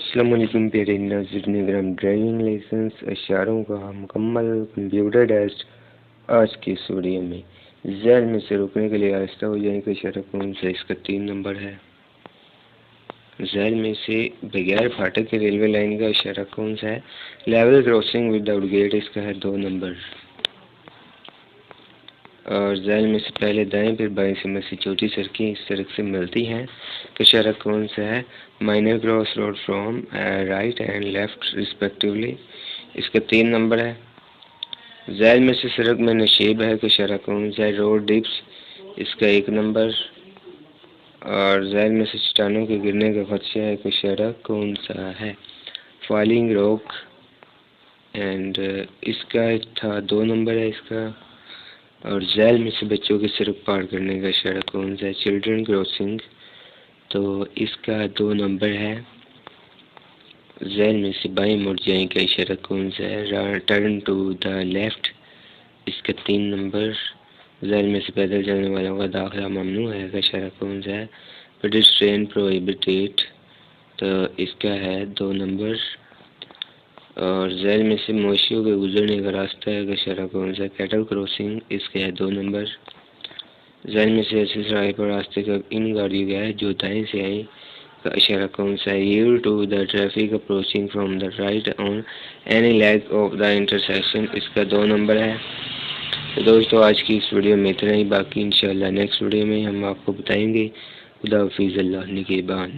السلام علیکم پیارے ناظرین کرام، ڈرائیونگ لائسنس اشاروں کا مکمل کمپیوٹر ٹیسٹ آج کی اس ویڈیو میں۔ ذیل میں سے روکنے کے لیے آہستہ ہو جائیں کہ اشارہ کون سا، اس کا 3 نمبر ہے۔ ذیل میں سے بغیر پھاٹک کے ریلوے لائن کا اشارہ کون سا ہے؟ Level crossing without gate, اس کا ہے 2 نمبر۔ اور ذیل میں سے پہلے دائیں پھر بائیں سمت سے چھوٹی سڑکیں اس سڑک سے ملتی ہیں کہ اشارہ کون سا ہے؟ Minor cross road from right and left respectively, اس کا 3 نمبر ہے۔ ذیل میں سے سڑک میں نشیب ہے کہ اشارہ کون سا ہے؟ روڈ ڈپس، اس کا 1 نمبر۔ اور ذیل میں سے چٹانوں کے گرنے کا خدشہ ہے کہ اشارہ کون سا ہے؟ فالنگ راک، اینڈ اس کا تھا 2 نمبر ہے اس کا۔ اور ذیل میں سے بچوں کی سڑک پار کرنے کا اشارہ کون سا ہے؟ چلڈرن کراسنگ، تو اس کا 2 نمبر ہے۔ ذیل میں سے بائیں مڑ جائیں کا اشارہ کون سا ہے؟ ٹرن ٹو دا لیفٹ، اس کا 3 نمبر۔ ذیل میں سے پیدل چلنے والوں کا داخلہ ممنوع ہے کا اشارہ کون سا ہے؟ پیڈسٹرین پروہیبٹڈ، تو اس کا ہے 2 نمبر۔ اور ذیل میں سے مویشیوں کے گزرنے کا راستہ ہے کا اشارہ کون سا ہے؟ کیٹل کراسنگ، اس کا ہے 2 نمبر۔ ذیل میں سے ایسے رائے پر راستے کا ان گاڑیوں کا ہے جو دائیں سے آئیں کا اشارہ کون سا ہے؟ Yield to the traffic approaching from the right on any leg of the intersection, اس کا 2 نمبر ہے۔ تو دوستو آج کی اس ویڈیو میں اتنا ہی، باقی انشاءاللہ نیکسٹ ویڈیو میں ہم آپ کو بتائیں گے۔ خدا حافظ، اللہ نگہبان۔